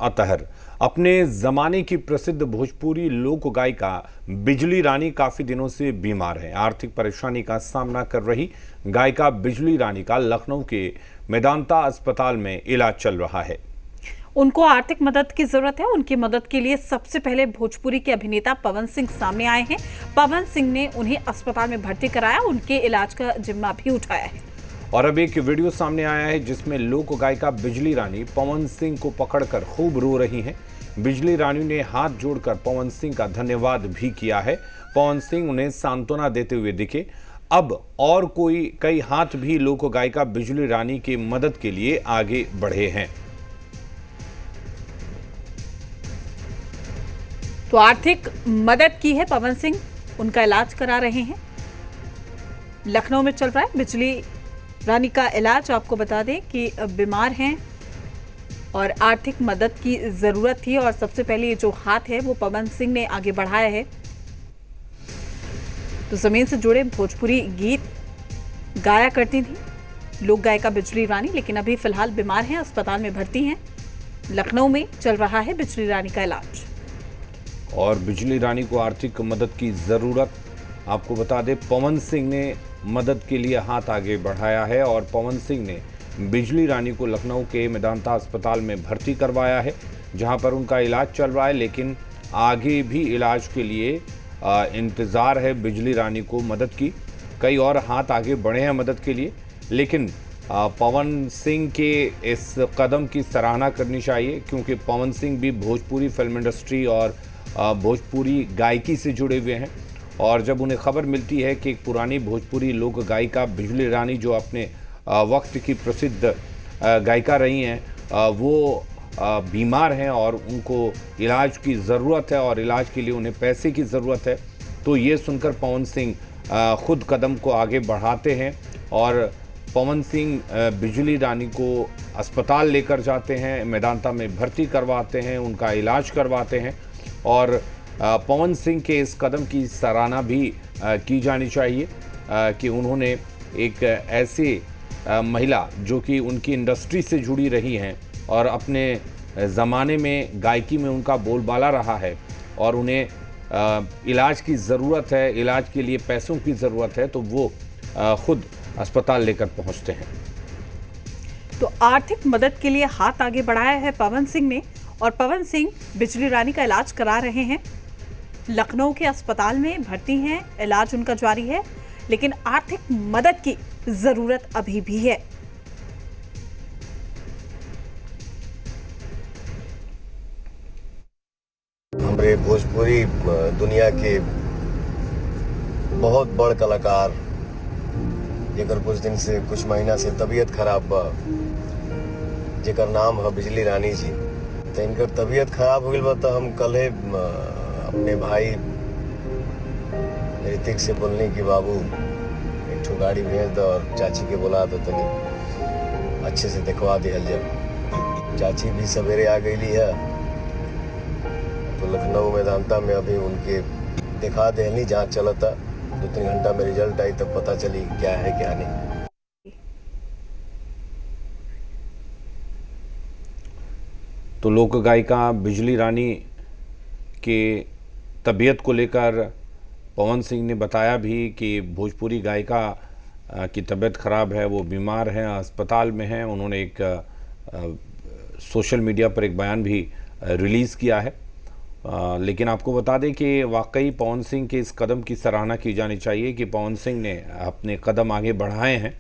अतहर अपने जमाने की प्रसिद्ध भोजपुरी लोक गायिका बिजली रानी काफी दिनों से बीमार हैं। आर्थिक परेशानी का सामना कर रही गायिका बिजली रानी का लखनऊ के मेदांता अस्पताल में इलाज चल रहा है। उनको आर्थिक मदद की जरूरत है। उनकी मदद के लिए सबसे पहले भोजपुरी के अभिनेता पवन सिंह सामने आए हैं। पवन सिंह ने उन्हें अस्पताल में भर्ती कराया, उनके इलाज का जिम्मा भी उठाया है। और अब एक वीडियो सामने आया है जिसमें लोक गायिका बिजली रानी पवन सिंह को पकड़कर खूब रो रही हैं। बिजली रानी ने हाथ जोड़कर पवन सिंह का धन्यवाद भी किया है। पवन सिंह उन्हें सांत्वना देते हुए दिखे। अब और कई हाथ भी लोक गायिका बिजली रानी की मदद के लिए आगे बढ़े हैं। तो आर्थिक मदद की है पवन सिंह, उनका इलाज करा रहे हैं। लखनऊ में चल रहा है बिजली रानी का इलाज। आपको बता दें कि बीमार हैं और आर्थिक मदद की जरूरत थी और सबसे पहले ये जो हाथ है वो पवन सिंह ने आगे बढ़ाया है। तो जमीन से जुड़े भोजपुरी गीत गाया करती थी लोक गायिका बिजली रानी, लेकिन अभी फिलहाल बीमार हैं, अस्पताल में भर्ती हैं। लखनऊ में चल रहा है बिजली रानी का इलाज। और बिजली रानी को आर्थिक मदद की जरूरत, आपको बता दें पवन सिंह ने मदद के लिए हाथ आगे बढ़ाया है और पवन सिंह ने बिजली रानी को लखनऊ के मेदांता अस्पताल में भर्ती करवाया है, जहां पर उनका इलाज चल रहा है। लेकिन आगे भी इलाज के लिए इंतज़ार है बिजली रानी को मदद की। कई और हाथ आगे बढ़े हैं मदद के लिए, लेकिन पवन सिंह के इस कदम की सराहना करनी चाहिए, क्योंकि पवन सिंह भी भोजपुरी फिल्म इंडस्ट्री और भोजपुरी गायकी से जुड़े हुए हैं। और जब उन्हें खबर मिलती है कि एक पुरानी भोजपुरी लोक गायिका बिजली रानी, जो अपने वक्त की प्रसिद्ध गायिका रही हैं, वो बीमार हैं और उनको इलाज की ज़रूरत है और इलाज के लिए उन्हें पैसे की ज़रूरत है, तो ये सुनकर पवन सिंह खुद कदम को आगे बढ़ाते हैं और पवन सिंह बिजली रानी को अस्पताल लेकर जाते हैं, मेदांता में भर्ती करवाते हैं, उनका इलाज करवाते हैं। और पवन सिंह के इस कदम की सराहना भी की जानी चाहिए कि उन्होंने एक ऐसी महिला जो कि उनकी इंडस्ट्री से जुड़ी रही हैं और अपने ज़माने में गायकी में उनका बोलबाला रहा है और उन्हें इलाज की ज़रूरत है, इलाज के लिए पैसों की ज़रूरत है, तो वो खुद अस्पताल लेकर पहुंचते हैं। तो आर्थिक मदद के लिए हाथ आगे बढ़ाया है पवन सिंह ने और पवन सिंह बिजली रानी का इलाज करा रहे हैं। लखनऊ के अस्पताल में भर्ती हैं, इलाज उनका जारी है, लेकिन आर्थिक मदद की जरूरत अभी भी है। हमारे भोजपुरी दुनिया के बहुत बड़ कलाकार जेकर कुछ दिन से, कुछ महीना से तबीयत खराब बा, जेकर नाम है बिजली रानी जी। तो इनकर तबीयत खराब हो गई बा, तो हम कल अपने भाई ऋतिक से बोलने की बाबू एक ठो गाड़ी भेज दो और चाची के बुला दो, तनी अच्छे से दिखवा दिया जब। चाची भी सवेरे आ गई है, तो लखनऊ मेदांता में अभी उनके दिखा देनी जाँच चलता। 2-3 घंटा में रिजल्ट आई तब पता चली क्या है क्या नहीं। तो लोक गायिका बिजली रानी के तबीयत को लेकर पवन सिंह ने बताया भी कि भोजपुरी गायिका की तबीयत ख़राब है, वो बीमार हैं, अस्पताल में हैं। उन्होंने एक सोशल मीडिया पर एक बयान भी रिलीज़ किया है। लेकिन आपको बता दें कि वाकई पवन सिंह के इस कदम की सराहना की जानी चाहिए कि पवन सिंह ने अपने कदम आगे बढ़ाए हैं।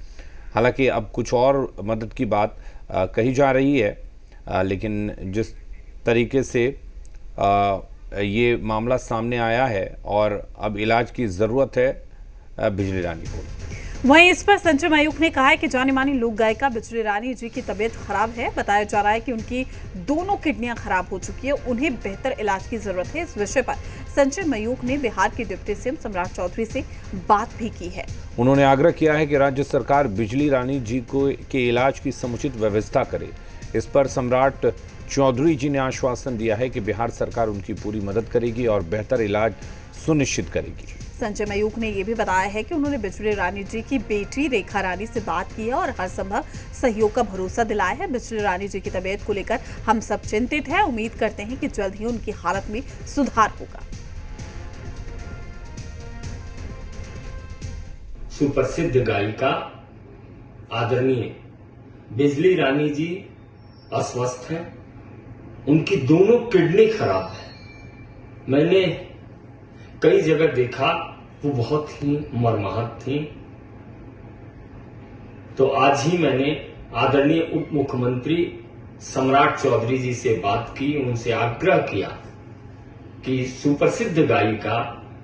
हालांकि अब कुछ और मदद की बात कही जा रही है, लेकिन जिस तरीके से ये मामला सामने आया है और अब इलाज की ज़रूरत है बिजली रानी को। वहीं इस पर संजय मयूख ने कहा है कि जानी मानी लोक गायिका बिजली रानी जी की तबीयत खराब है। बताया जा रहा है कि उनकी दोनों किडनियां खराब हो चुकी है, उन्हें बेहतर इलाज की जरूरत है। इस विषय पर संजय मयूख ने बिहार के डिप्टी सीएम सम्राट चौधरी से बात भी की है। उन्होंने आग्रह किया है कि राज्य सरकार बिजली रानी जी के इलाज की समुचित व्यवस्था करे। इस पर सम्राट चौधरी जी ने आश्वासन दिया है कि बिहार सरकार उनकी पूरी मदद करेगी और बेहतर इलाज सुनिश्चित करेगी। संजय मयूख ने यह भी बताया है कि उन्होंने बिजली रानी जी की बेटी रेखा रानी से बात की है और हर संभव सहयोग का भरोसा दिलाया है। बिजली रानी जी की तबीयत को लेकर हम सब चिंतित हैं। उम्मीद करते हैं कि जल्द ही उनकी हालत में सुधार होगा। सुप्रसिद्ध गायिका आदरणीय बिजली रानी जी अस्वस्थ हैं। उनकी दोनों किडनी खराब है। मैंने कई जगह देखा, वो बहुत ही मर्माहत थी। तो आज ही मैंने आदरणीय उप मुख्यमंत्री सम्राट चौधरी जी से बात की, उनसे आग्रह किया कि सुप्रसिद्ध गायिका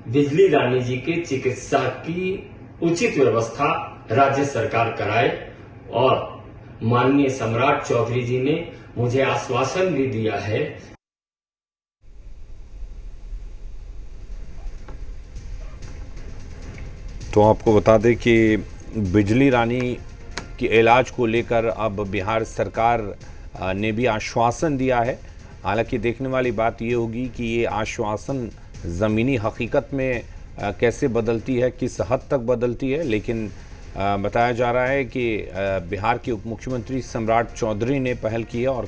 बिजली रानी जी के चिकित्सा की उचित व्यवस्था राज्य सरकार कराए। और माननीय सम्राट चौधरी जी ने मुझे आश्वासन भी दिया है। तो आपको बता दें कि बिजली रानी के इलाज को लेकर अब बिहार सरकार ने भी आश्वासन दिया है। हालांकि देखने वाली बात ये होगी कि ये आश्वासन ज़मीनी हकीकत में कैसे बदलती है, किस हद तक बदलती है। लेकिन बताया जा रहा है कि बिहार के उप मुख्यमंत्री सम्राट चौधरी ने पहल की है और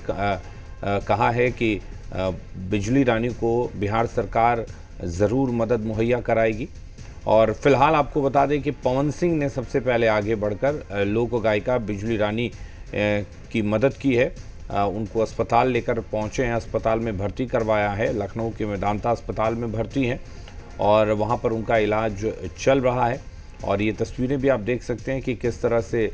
कहा है कि बिजली रानी को बिहार सरकार ज़रूर मदद मुहैया कराएगी। और फिलहाल आपको बता दें कि पवन सिंह ने सबसे पहले आगे बढ़कर लोक गायिका बिजली रानी की मदद की है। उनको अस्पताल लेकर पहुंचे हैं, अस्पताल में भर्ती करवाया है। लखनऊ के मेदांता अस्पताल में भर्ती हैं और वहां पर उनका इलाज चल रहा है। और ये तस्वीरें भी आप देख सकते हैं कि किस तरह से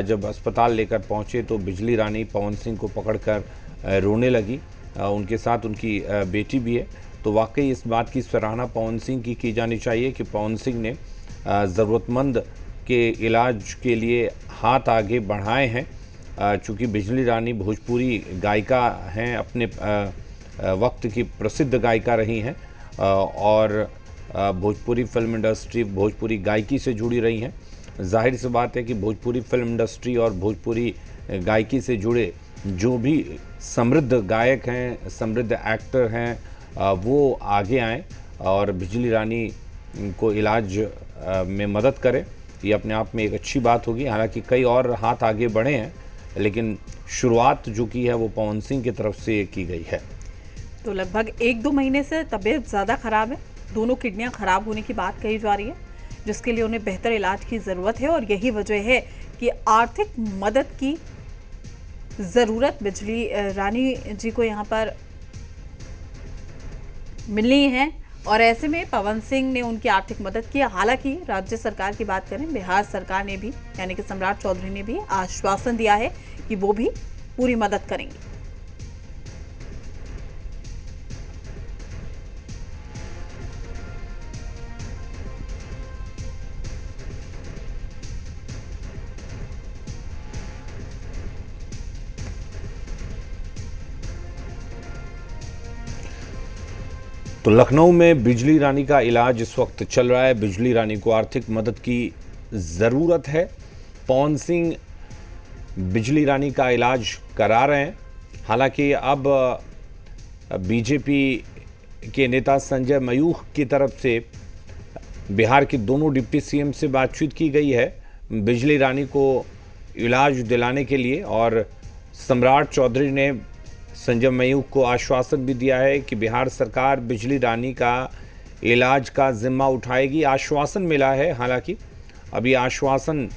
जब अस्पताल लेकर पहुंचे तो बिजली रानी पवन सिंह को पकड़कर रोने लगी। उनके साथ उनकी बेटी भी है। तो वाकई इस बात की सराहना पवन सिंह की जानी चाहिए कि पवन सिंह ने ज़रूरतमंद के इलाज के लिए हाथ आगे बढ़ाए हैं। चूँकि बिजली रानी भोजपुरी गायिका हैं, अपने वक्त की प्रसिद्ध गायिका रही हैं और भोजपुरी फिल्म इंडस्ट्री, भोजपुरी गायकी से जुड़ी रही हैं। जाहिर सी बात है कि भोजपुरी फिल्म इंडस्ट्री और भोजपुरी गायकी से जुड़े जो भी समृद्ध गायक हैं, समृद्ध एक्टर हैं, वो आगे आएँ और बिजली रानी को इलाज में मदद करें। ये अपने आप में एक अच्छी बात होगी। हालांकि कई और हाथ आगे बढ़े हैं, लेकिन शुरुआत जो की है वो पवन सिंह की तरफ से की गई है। तो लगभग 1-2 महीने से तबीयत ज़्यादा ख़राब है। दोनों किडनियां ख़राब होने की बात कही जा रही है, जिसके लिए उन्हें बेहतर इलाज की ज़रूरत है। और यही वजह है कि आर्थिक मदद की ज़रूरत बिजली रानी जी को यहाँ पर मिलनी है। और ऐसे में पवन सिंह ने उनकी आर्थिक मदद की। हालांकि राज्य सरकार की बात करें, बिहार सरकार ने भी यानी कि सम्राट चौधरी ने भी आश्वासन दिया है कि वो भी पूरी मदद करेंगे। तो लखनऊ में बिजली रानी का इलाज इस वक्त चल रहा है। बिजली रानी को आर्थिक मदद की ज़रूरत है। पवन सिंह बिजली रानी का इलाज करा रहे हैं। हालांकि अब बीजेपी के नेता संजय मयूख की तरफ से बिहार के दोनों डिप्टी सीएम से बातचीत की गई है बिजली रानी को इलाज दिलाने के लिए। और सम्राट चौधरी ने संजय मयूख को आश्वासन भी दिया है कि बिहार सरकार बिजली रानी का इलाज का जिम्मा उठाएगी। आश्वासन मिला है। हालांकि अभी आश्वासन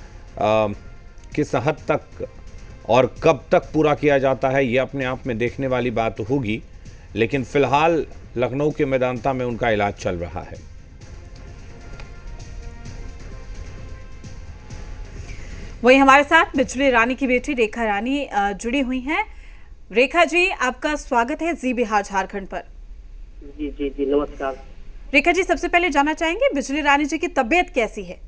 किस हद तक और कब तक पूरा किया जाता है ये अपने आप में देखने वाली बात होगी। लेकिन फिलहाल लखनऊ के मेदांता में उनका इलाज चल रहा है। वही हमारे साथ बिजली रानी की बेटी रेखा रानी जुड़ी हुई हैं। रेखा जी, आपका स्वागत है जी बिहार झारखंड पर। जी जी जी, नमस्कार। रेखा जी, सबसे पहले जानना चाहेंगे बिजली रानी जी की तबीयत कैसी है?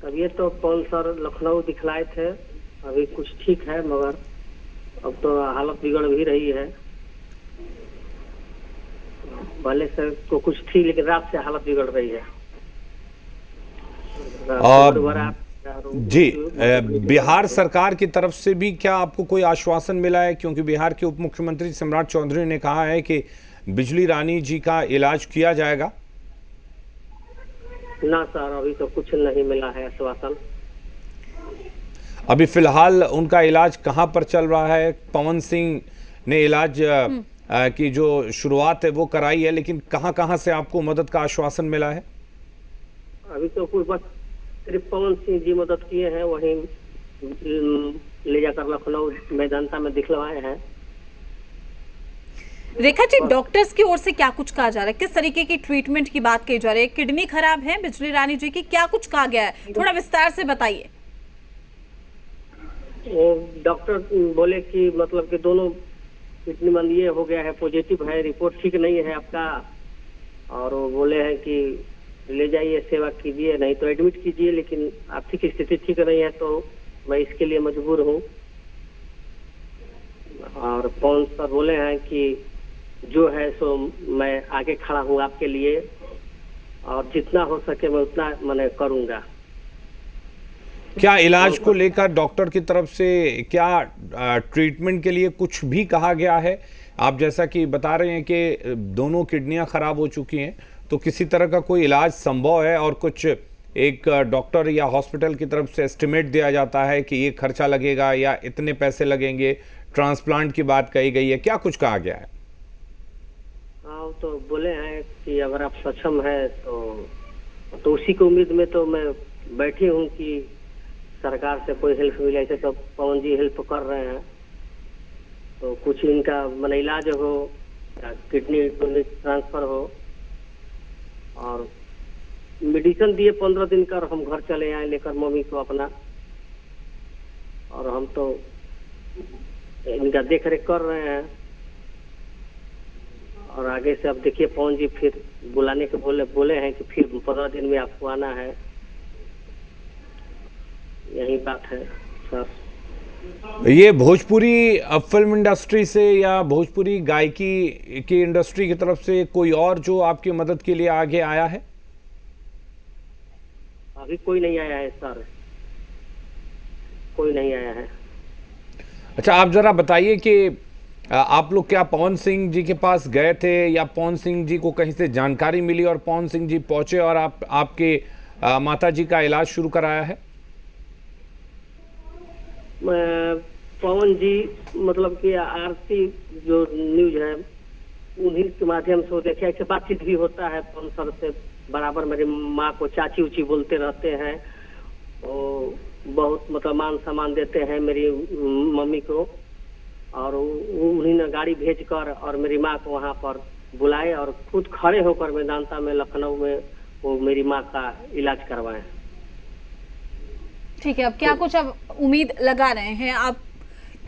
तबीयत तो पवन सर लखनऊ दिखलाए थे, अभी कुछ ठीक है, मगर अब तो हालत बिगड़ भी रही है। पहले से तो कुछ थी, लेकिन रात से हालत बिगड़ रही है। जी, बिहार सरकार की तरफ से भी क्या आपको कोई आश्वासन मिला है? क्योंकि बिहार के उप मुख्यमंत्री सम्राट चौधरी ने कहा है कि बिजली रानी जी का इलाज किया जाएगा। ना सर, अभी तो कुछ नहीं मिला है आश्वासन। अभी फिलहाल उनका इलाज कहाँ पर चल रहा है? पवन सिंह ने इलाज की जो शुरुआत है वो कराई है, लेकिन कहाँ कहाँ से आपको मदद का आश्वासन मिला है? अभी तो कुछ बस सिर्फ पवन सिंह जी मदद किए हैं, वहीं ले जाकर लखनऊ मेदांता में दिखलवाए हैं। रेखा जी, डॉक्टर्स की ओर से क्या कुछ कहा जा रहा है? किस तरीके की ट्रीटमेंट की बात कही जा रही है? किडनी खराब है बिजली रानी जी की, क्या कुछ कहा गया है? थोड़ा विस्तार से बताइए। वो डॉक्टर बोले कि मतलब कि दोनों किडनी मंद ये हो गया है, पॉजिटिव है, रिपोर्ट ठीक नहीं है आपका, और वो बोले हैं कि ले जाइए, सेवा कीजिए, नहीं तो एडमिट कीजिए, लेकिन आर्थिक स्थिति ठीक नहीं है तो मैं इसके लिए मजबूर हूँ। और पवन सर बोले हैं कि जो है सो मैं आगे खड़ा हूँ आपके लिए, और जितना हो सके मैं उतना मैंने करूँगा। क्या इलाज को लेकर डॉक्टर की तरफ से क्या ट्रीटमेंट के लिए कुछ भी कहा गया है? आप जैसा कि बता रहे हैं कि दोनों किडनियां खराब हो चुकी हैं, तो किसी तरह का कोई इलाज संभव है और कुछ एक डॉक्टर या हॉस्पिटल की तरफ से एस्टिमेट दिया जाता है कि ये खर्चा लगेगा या इतने पैसे लगेंगे, ट्रांसप्लांट की बात कही गई है, क्या कुछ कहा गया है? हाँ, तो बोले हैं कि अगर आप सक्षम है तो उसी की उम्मीद में तो मैं बैठी हूँ कि सरकार से कोई हेल्प मिले। ऐसे तो पवन जी हेल्प कर रहे हैं, तो कुछ इनका मन इलाज हो, किडनी ट्रांसफर हो, और मेडिसिन दिए 15 दिन का, और हम घर चले आए लेकर मम्मी को अपना, और हम तो इनका देख रेख कर रहे हैं। और आगे से अब देखिए, पवन जी फिर बुलाने के बोले हैं कि फिर 15 दिन में आपको आना है। यही बात है सर। ये भोजपुरी फिल्म इंडस्ट्री से या भोजपुरी गायकी की इंडस्ट्री की तरफ से कोई और जो आपकी मदद के लिए आगे आया है? अभी कोई नहीं आया है सर, कोई नहीं आया है। अच्छा, आप जरा बताइए कि आप लोग क्या पवन सिंह जी के पास गए थे या पवन सिंह जी को कहीं से जानकारी मिली और पवन सिंह जी पहुंचे और आपके माता जी का इलाज शुरू कराया है? पवन जी मतलब कि आरती जो न्यूज है उन्हीं के माध्यम से वो देखा, एक बातचीत भी होता है पवन सर से बराबर। मेरी माँ को चाची उची बोलते रहते हैं, वो बहुत मतलब मान सम्मान देते हैं मेरी मम्मी को, और उन्हीं ने गाड़ी भेजकर और मेरी माँ को वहाँ पर बुलाए और खुद खड़े होकर मेदांता में लखनऊ में वो मेरी माँ का इलाज करवाए। ठीक है, अब क्या कुछ अब उम्मीद लगा रहे हैं आप?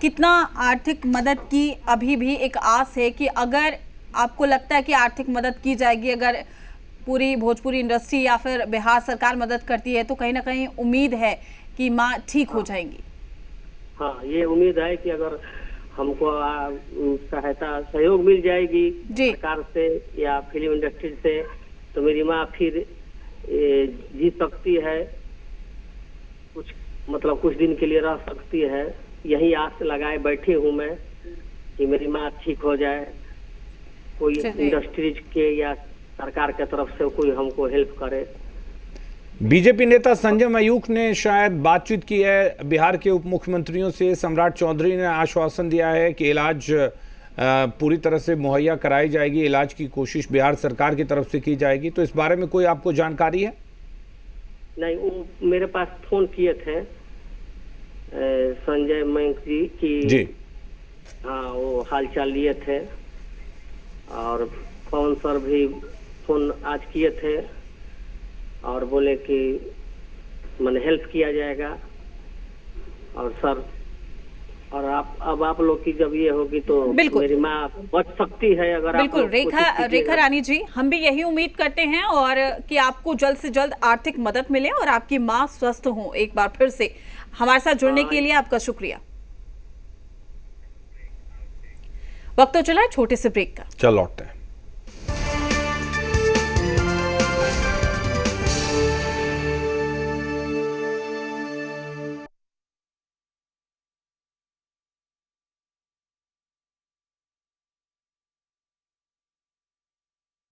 कितना आर्थिक मदद की अभी भी एक आस है कि अगर आपको लगता है कि आर्थिक मदद की जाएगी, अगर पूरी भोजपुरी इंडस्ट्री या फिर बिहार सरकार मदद करती है, तो कहीं ना कहीं उम्मीद है कि माँ ठीक हो जाएंगी? हाँ, ये उम्मीद है कि अगर हमको सहायता सहयोग मिल जाएगी सरकार से या फिल्म इंडस्ट्री से, तो मेरी माँ फिर जी सकती है, कुछ मतलब कुछ दिन के लिए रह सकती है। यही आस लगाए बैठी हूँ मैं कि मेरी माँ ठीक हो जाए, कोई इंडस्ट्रीज के या सरकार के तरफ से कोई हमको हेल्प करे। बीजेपी नेता संजय मयूख ने शायद बातचीत की है बिहार के उप मुख्यमंत्रियों से। सम्राट चौधरी ने आश्वासन दिया है कि इलाज पूरी तरह से मुहैया कराई जाएगी, इलाज की कोशिश बिहार सरकार की तरफ से की जाएगी। तो इस बारे में कोई आपको जानकारी है? नहीं, वो मेरे पास फोन किए थे संजय मयूख जी। हाँ, वो हालचाल लिए थे, और पवन सर भी फोन आज किए थे और बोले कि मैंने हेल्प किया जाएगा। और सर, और आप लोग की जब ये होगी तो मेरी माँ बच सकती है। अगर बिल्कुल रेखा रानी जी, हम भी यही उम्मीद करते हैं और कि आपको जल्द से जल्द आर्थिक मदद मिले और आपकी माँ स्वस्थ हो। एक बार फिर से हमारे साथ जुड़ने के लिए आपका शुक्रिया। वक्त तो चला छोटे से ब्रेक का, चल लौटते हैं।